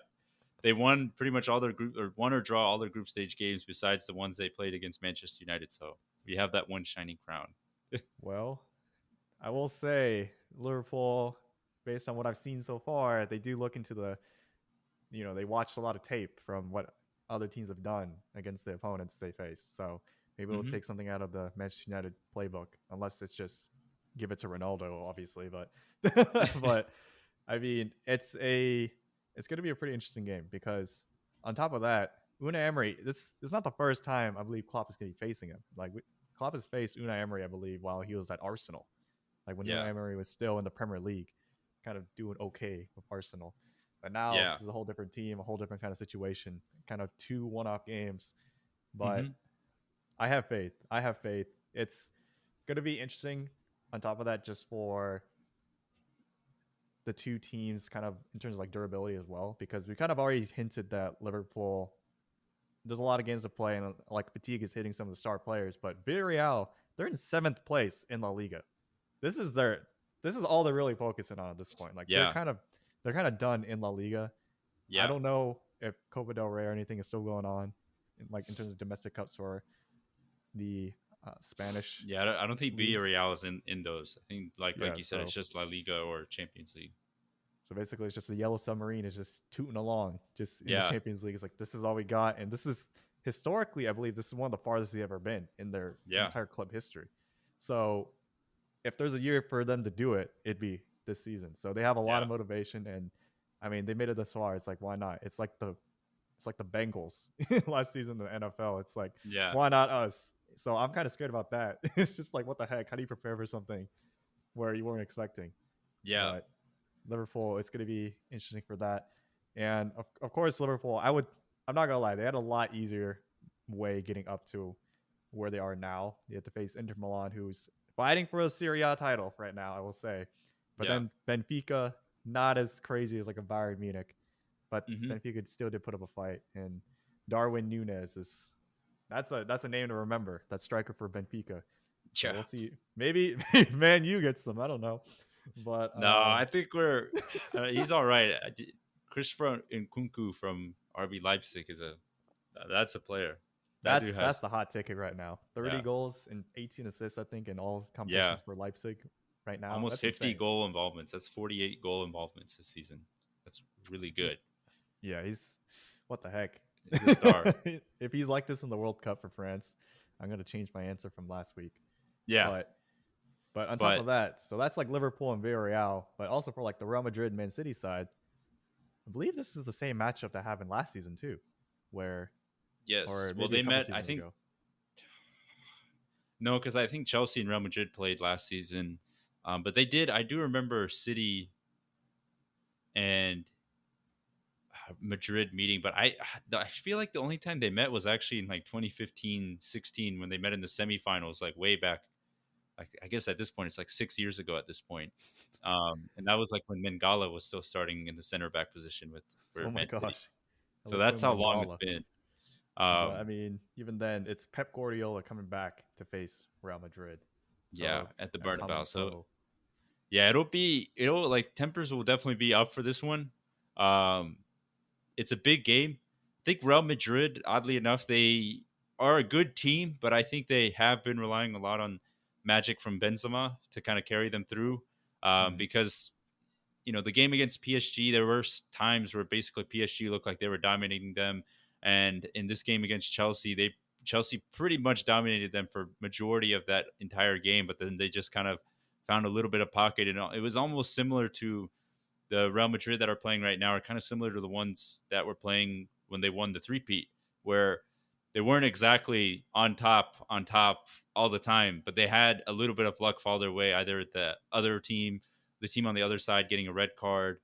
B: they won pretty much all their group or won or draw all their group stage games besides the ones they played against Manchester United. So we have that one shining crown.
C: well. I will say Liverpool, based on what I've seen so far, they do look into they watched a lot of tape from what other teams have done against the opponents they face. So maybe we'll
B: Hmm.
C: take something out of the Manchester United playbook, unless it's just give it to Ronaldo, obviously. But but I mean, it's going to be a pretty interesting game because on top of that, Unai Emery, this is not the first time I believe Klopp is going to be facing him. Like Klopp has faced Unai Emery, I believe, while he was at Arsenal. Like when
B: Yeah,
C: Unai Emery was still in the Premier League, kind of doing okay with Arsenal. But now
B: yeah.
C: this is a whole different team, a whole different kind of situation, kind of two one-off games. But
B: Hmm.
C: I have faith. I have faith. It's going to be interesting. On top of that, just for the two teams, kind of in terms of like durability as well, because we kind of already hinted that Liverpool. There's a lot of games to play, and like fatigue is hitting some of the star players. But Villarreal, they're in 7th place in La Liga. This is their this is all they're really focusing on at this point. Like
B: Yeah.
C: they're kind of done in La Liga. I
B: Yeah.
C: don't know if Copa del Rey or anything is still going on, in terms of domestic cups for the Spanish
B: Yeah, I don't think
C: leagues.
B: Villarreal is in those. I think
C: Yeah,
B: like you said, it's just La Liga or Champions League.
C: so basically, it's just the Yellow Submarine is just tooting along, just in the
B: Yeah.
C: Champions League. It's like this is all we got, and this is historically, I believe, this is one of the farthest they've ever been in their
B: Yeah.
C: entire club history. So, if there's a year for them to do it, it'd be this season. So they have a lot of motivation, and I mean, they made it this far. It's like, why not? It's like the Bengals last season in the NFL. It's like,
B: Yeah.
C: why not us? So I'm kind of scared about that. It's just like, what the heck? How do you prepare for something where you weren't expecting?
B: Yeah.
C: But Liverpool, it's going to be interesting for that. And of course, Liverpool, I'm not going to lie, they had a lot easier way getting up to where they are now. You have to face Inter Milan, who's fighting for a Serie A title right now, I will say. But then Benfica, not as crazy as like a Bayern Munich, but Benfica still did put up a fight. And Darwin Núñez that's a name to remember. That striker for Benfica. So we'll see. Maybe Man U gets them. I don't know. But
B: no, I think he's all right. Christopher Nkunku from RB Leipzig that's a player.
C: That's the hot ticket right now. 30 goals and 18 assists, I think, in all competitions for Leipzig right now.
B: Almost
C: that's
B: 50
C: insane.
B: goal involvements. That's 48 goal involvements this season. That's really good.
C: Yeah, he's what the heck?
B: He's a star.
C: If he's like this in the World Cup for France, I'm gonna change my answer from last week.
B: Yeah.
C: But on top of that, so that's like Liverpool and Villarreal, but also for like the Real Madrid and Man City side, I believe this is the same matchup that happened last season too, where
B: well, they met, I think. No, because I think Chelsea and Real Madrid played last season, but they did. I do remember City and Madrid meeting, but I feel like the only time they met was actually in like 2015-16 when they met in the semifinals, like way back. I guess at this point it's like 6 years ago at this point. And that was like when Mangala was still starting in the center back position for Man City. So that's how long it's been.
C: I mean, even then, it's Pep Guardiola coming back to face Real Madrid.
B: So, at the Bernabeu. So yeah, it'll like tempers will definitely be up for this one. It's a big game. I think Real Madrid, oddly enough, they are a good team, but I think they have been relying a lot on magic from Benzema to kind of carry them through. Because the game against PSG, there were times where basically PSG looked like they were dominating them. And in this game against Chelsea, Chelsea pretty much dominated them for majority of that entire game, but then they just kind of found a little bit of pocket. And it was almost similar to the Real Madrid that are playing right now, are kind of similar to the ones that were playing when they won the three-peat, where they weren't exactly on top all the time, but they had a little bit of luck fall their way, either the team on the other side getting a red card,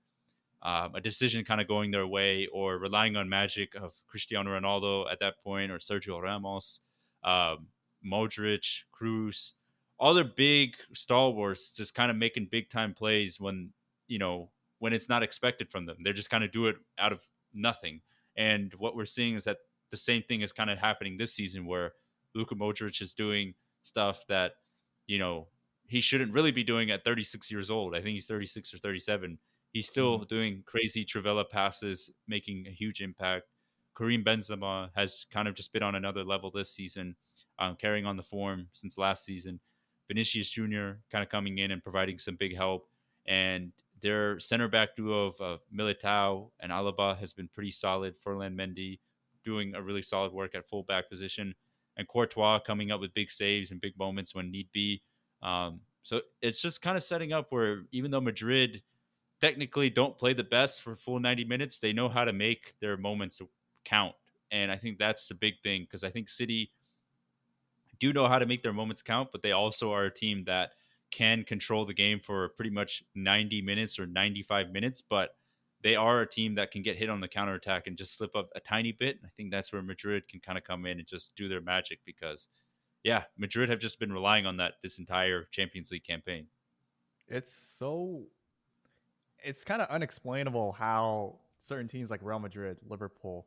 B: a decision kind of going their way, or relying on magic of Cristiano Ronaldo at that point, or Sergio Ramos, Modric, Cruz, all their big stalwarts just kind of making big time plays when it's not expected from them. They're just kind of do it out of nothing. And what we're seeing is that the same thing is kind of happening this season, where Luka Modric is doing stuff that, he shouldn't really be doing at 36 years old. I think he's 36 or 37. He's still doing crazy Trivela passes, making a huge impact. Karim Benzema has kind of just been on another level this season, carrying on the form since last season. Vinicius Jr. kind of coming in and providing some big help. And their center back duo of Militao and Alaba has been pretty solid. Ferland Mendy doing a really solid work at fullback position. And Courtois coming up with big saves and big moments when need be. So it's just kind of setting up where, even though Madrid technically don't play the best for full 90 minutes, they know how to make their moments count. And I think that's the big thing, because I think City do know how to make their moments count, but they also are a team that can control the game for pretty much 90 minutes or 95 minutes, but they are a team that can get hit on the counterattack and just slip up a tiny bit. I think that's where Madrid can kind of come in and just do their magic, because Madrid have just been relying on that this entire Champions League campaign.
C: It's kind of unexplainable how certain teams like Real Madrid, Liverpool,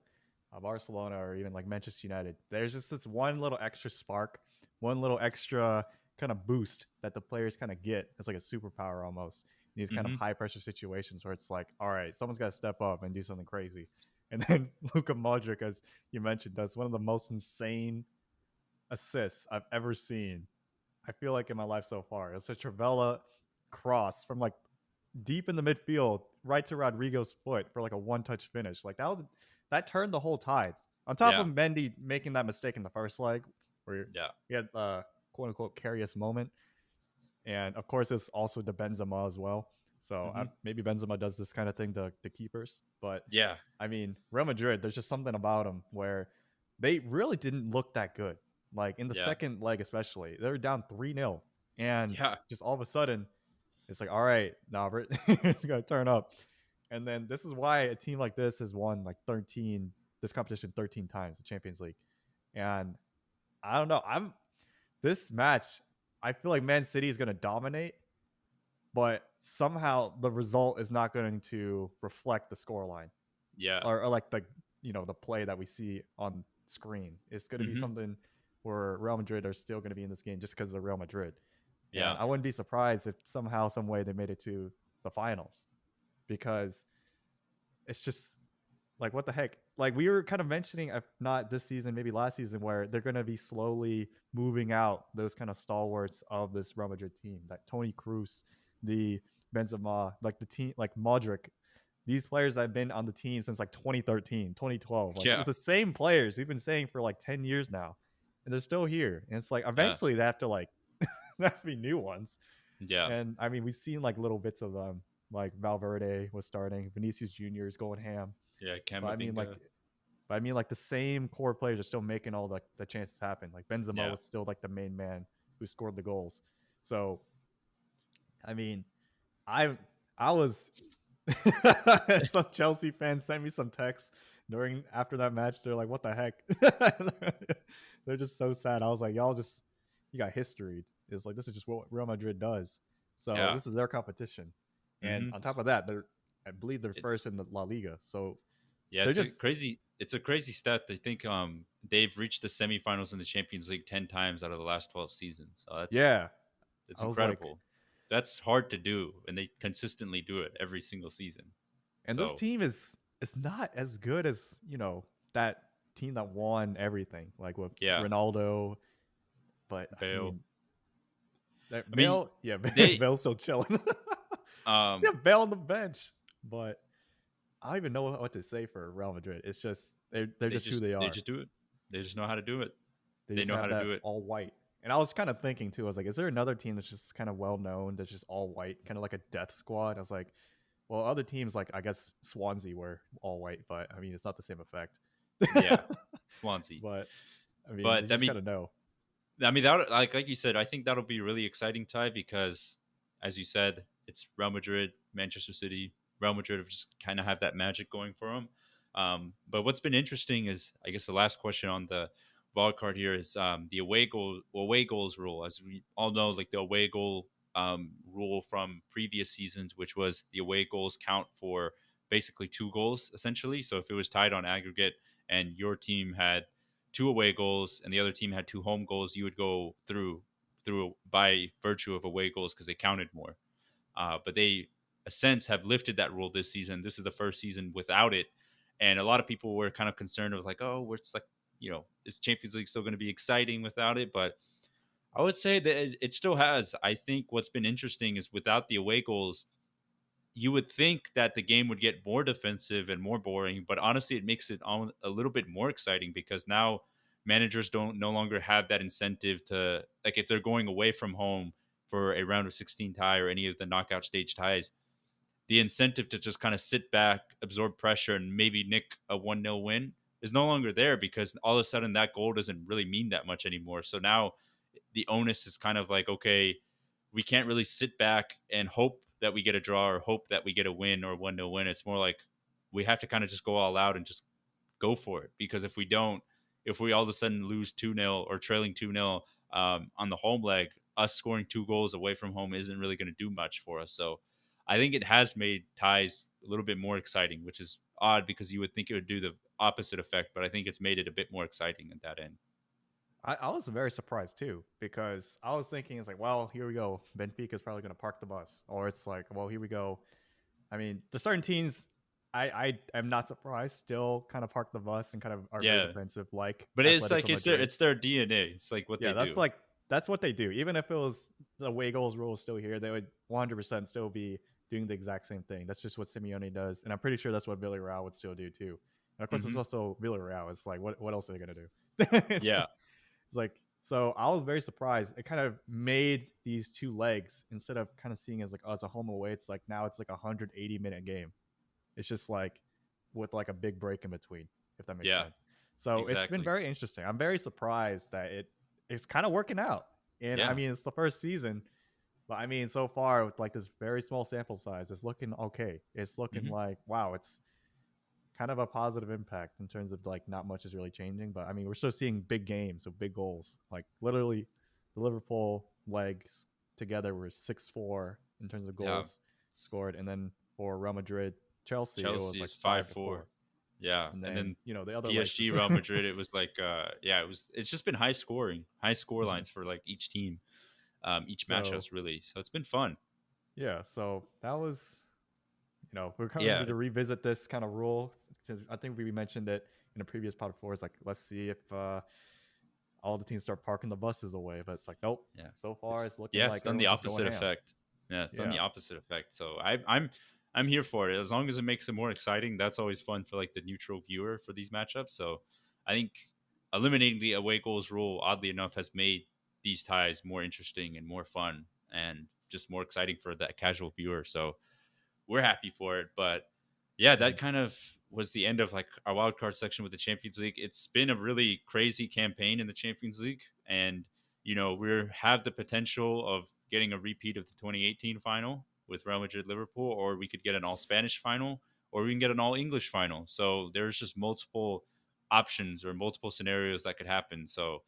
C: Barcelona, or even like Manchester United, there's just this one little extra spark, one little extra kind of boost that the players kind of get. It's like a superpower almost in these kind of
B: Hmm.
C: high pressure situations where it's like, all right, someone's got to step up and do something crazy. And then Luka Modric, as you mentioned, does one of the most insane assists I've ever seen. I feel like in my life so far. It's a Travella cross from like deep in the midfield, right to Rodrigo's foot for like a one-touch finish. Like that turned the whole tide. On top of
B: Yeah.
C: Mendy making that mistake in the first leg, where
B: Yeah.
C: he had quote unquote curious moment, and of course it's also the Benzema as well. So
B: Hmm.
C: maybe Benzema does this kind of thing to keepers, but
B: Yeah.
C: I mean Real Madrid, there's just something about them where they really didn't look that good. Like in the
B: Yeah.
C: second leg, especially, they were down 3-0, and
B: Yeah.
C: just all of a sudden it's like, all right, now it's gonna turn up. And then this is why a team like this has won like 13 this competition 13 times, the Champions League. And I don't know. This match, I feel like Man City is gonna dominate, but somehow the result is not going to reflect the scoreline
B: Yeah.
C: or like the play that we see on screen. It's gonna be
B: Hmm.
C: something where Real Madrid are still gonna be in this game just because of Real Madrid. And
B: Yeah.
C: I wouldn't be surprised if somehow, some way they made it to the finals because it's just like, what the heck? Like we were kind of mentioning, if not this season, maybe last season, where they're going to be slowly moving out those kind of stalwarts of this Real Madrid team, that Tony Cruz, the Benzema, like the team, like Modric, these players that have been on the team since like 2013, 2012. Like
B: Yeah.
C: it's the same players we've been saying for like 10 years now, and they're still here. And it's like
B: Yeah.
C: eventually they have to like, there has to be new ones.
B: Yeah.
C: And I mean, we've seen like little bits of them. Like Valverde was starting, Vinicius Junior is going ham.
B: Yeah.
C: But I mean, like,
B: Camavinga.
C: the same core players are still making all the chances happen. Like Benzema
B: Yeah.
C: was still like the main man who scored the goals. So I mean, I I was some Chelsea fans sent me some texts after that match. They're like, "What the heck?" They're just so sad. I was like, "Y'all just you got history." It's like this is just what Real Madrid does. So
B: Yeah.
C: this is their competition, and
B: Hmm.
C: on top of that, I believe they're first in the La Liga. So
B: Yeah,
C: they're
B: it's a
C: just
B: crazy. It's a crazy stat. I think they've reached the semifinals in the Champions League 10 times out of the last 12 seasons. So
C: yeah.
B: that's
C: I was like,
B: incredible. That's hard to do, and they consistently do it every single season.
C: and this
B: So
C: team is not as good as that team that won everything, like with
B: yeah,
C: Ronaldo. But I
B: Bale.
C: mean, that
B: I mean,
C: Bale, yeah,
B: they
C: Bale's still chilling.
B: um
C: Yeah, Bale on the bench, but I don't even know what to say for Real Madrid. It's just they're
B: they
C: just who
B: just
C: they
B: they
C: are.
B: just do it. They just know how to do it.
C: They
B: They
C: just
B: know how
C: have
B: to
C: that
B: do it.
C: all white. And I was kind of thinking too. I was like, is there another team that's just kind of well known that's just all white, kind of like a death squad? I was like, well, other teams like I guess Swansea were all white, but I mean it's not the same effect.
B: Yeah, Swansea.
C: But I mean, you
B: But I
C: just
B: mean,
C: kind of know.
B: that like you said, I think that'll be a really exciting tie because, as you said, it's Real Madrid, Manchester City. Real Madrid have just kind of have that magic going for them. But what's been interesting is, I guess, the last question on the wild card here is the away goals rule. As we all know, like the away goal rule from previous seasons, which was the away goals count for basically 2 goals essentially. So if it was tied on aggregate and your team had 2 away goals and the other team had 2 home goals, you would go through by virtue of away goals because they counted more. But they, a sense, have lifted that rule this season. This is the first season without it, and a lot of people were kind of concerned of like, oh, it's like, is Champions League still going to be exciting without it? But I would say that it still has. I think what's been interesting is without the away goals, you would think that the game would get more defensive and more boring, but honestly, it makes it a little bit more exciting because now managers don't no longer have that incentive to, like, if they're going away from home for a round of 16 tie or any of the knockout stage ties, the incentive to just kind of sit back, absorb pressure, and maybe nick a 1-0 win is no longer there because all of a sudden that goal doesn't really mean that much anymore. So now the onus is kind of like, okay, we can't really sit back and hope that we get a draw or hope that we get a win or 1-0 win. It's more like we have to kind of just go all out and just go for it. Because if we don't, if we all of a sudden lose 2-0 or trailing 2-0 on the home leg, us scoring 2 goals away from home isn't really going to do much for us. So I think it has made ties a little bit more exciting, which is odd because you would think it would do the opposite effect, but I think it's made it a bit more exciting at that end.
C: I was very surprised too, because I was thinking it's like, well, here we go. Benfica's probably going to park the bus, or it's like, well, here we go. I mean, the certain teams, I am not surprised. Still, kind of park the bus and kind of are very
B: Yeah,
C: defensive, like
B: but it's like
C: Atletico Madrid.
B: it's their DNA. It's like what
C: Yeah,
B: they do.
C: that's what they do. Even if it was the away goals rule is still here, they would 100% still be doing the exact same thing. That's just what Simeone does, and I'm pretty sure that's what Villarreal would still do too. And of course, it's
B: Hmm.
C: also Villarreal. It's like, what else are they gonna do?
B: Yeah.
C: It's like, so I was very surprised. It kind of made these two legs, instead of kind of seeing as like, oh, it's a home away, it's like now it's like a 180-minute game. It's just like with like a big break in between, if that makes
B: Yeah.
C: sense. So it's been
B: Exactly.
C: very interesting. I'm very surprised that it's kind of working out. And I
B: Yeah.
C: mean, it's the first season, but I mean, so far with like this very small sample size, it's looking okay. It's looking
B: Hmm.
C: like, wow, it's kind of a positive impact in terms of like not much is really changing. But I mean, we're still seeing big games with big goals. Like literally, the Liverpool legs together were 6-4 in terms of
B: Yeah.
C: goals scored, and then for Real Madrid, Chelsea, it was
B: Chelsea
C: like
B: is
C: 5-4.
B: 5-4. Yeah,
C: And
B: and
C: then
B: then
C: the other legs.
B: PSG, Real Madrid, it was like yeah, it's just been high score
C: Mhm.
B: lines for like each team, each
C: So
B: matchups really. So it's been fun.
C: yeah, so that was, we're kind of
B: Yeah,
C: need to revisit this kind of rule, since I think we mentioned it in a previous pod before. It's like, let's see if all the teams start parking the buses away, but it's like, nope.
B: yeah.
C: So far, it's looking
B: It's
C: like
B: done the
C: everyone's just going
B: opposite
C: ham.
B: effect. Yeah, it's done
C: Yeah.
B: the opposite effect. So I'm here for it. As long as it makes it more exciting, that's always fun for like the neutral viewer for these matchups. So I think eliminating the away goals rule, oddly enough, has made these ties more interesting and more fun and just more exciting for that casual viewer. So we're happy for it. But yeah, that
C: Mhm.
B: kind of was the end of like our wild card section with the Champions League. It's been a really crazy campaign in the Champions League, and we have the potential of getting a repeat of the 2018 final with Real Madrid Liverpool, or we could get an all Spanish final, or we can get an all English final. So there's just multiple options or multiple scenarios that could happen. So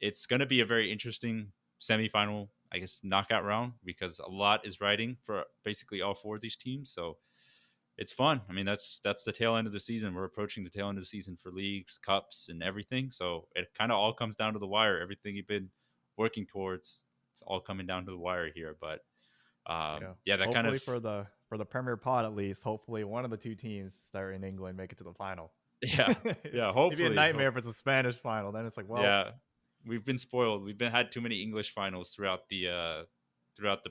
B: it's going to be a very interesting semifinal, I guess, knockout round, because a lot is riding for basically all four of these teams. So it's fun. I mean, that's the tail end of the season. We're approaching the tail end of the season for leagues, cups, and everything. So it kind of all comes down to the wire. Everything you've been working towards, it's all coming down to the wire here. But
C: Yeah.
B: yeah, that kind
C: Hopefully
B: of
C: for the Premier Pod, at least, hopefully one of the two teams that are in England make it to the final.
B: yeah, yeah.
C: It'd be a
B: Hopefully,
C: nightmare if it's a Spanish final. Then it's like, well,
B: yeah. We've been spoiled. We've been had too many English finals throughout the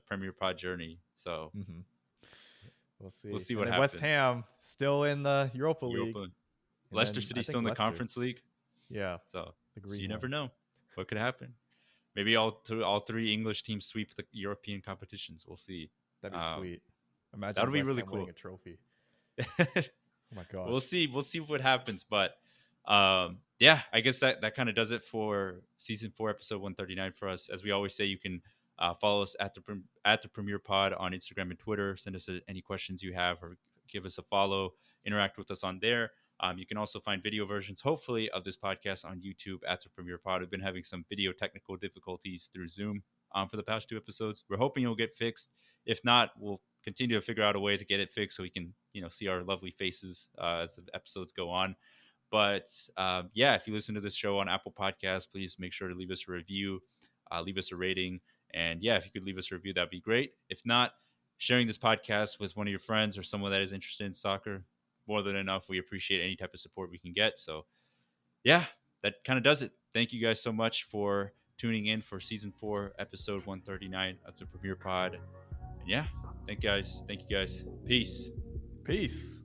B: Premier Pod journey. So
C: mhm, we'll
B: we'll
C: see.
B: see
C: And
B: what
C: then West
B: happens.
C: Ham still in the Europa League,
B: Europa,
C: and
B: Leicester
C: then I
B: City still
C: think
B: in the
C: Leicester.
B: Conference League.
C: Yeah,
B: So
C: the
B: so
C: green
B: you
C: one.
B: never know what could happen. Maybe all three English teams sweep the European competitions. We'll see.
C: That'd be
B: Um,
C: sweet. Imagine
B: that'll be
C: West
B: really
C: Ham winning
B: cool.
C: a trophy. Oh my
B: We'll
C: gosh.
B: see. We'll see what happens. But yeah, I guess that kind of does it for season 4, episode 139 for us. As we always say, you can follow us at the Premier Pod on Instagram and Twitter. Send us any questions you have, or give us a follow. Interact with us on there. You can also find video versions, hopefully, of this podcast on YouTube at the Premier Pod. We've been having some video technical difficulties through Zoom for the past 2 episodes. We're hoping it'll get fixed. If not, we'll continue to figure out a way to get it fixed so we can, see our lovely faces as the episodes go on. But yeah, if you listen to this show on Apple Podcasts, please make sure to leave us a review, leave us a rating. And yeah, if you could leave us a review, that'd be great. If not, sharing this podcast with one of your friends or someone that is interested in soccer, more than enough. We appreciate any type of support we can get. So yeah, that kind of does it. Thank you guys so much for tuning in for season 4, episode 139 of the Premier Pod. And yeah, thank you guys. Peace.
C: Peace.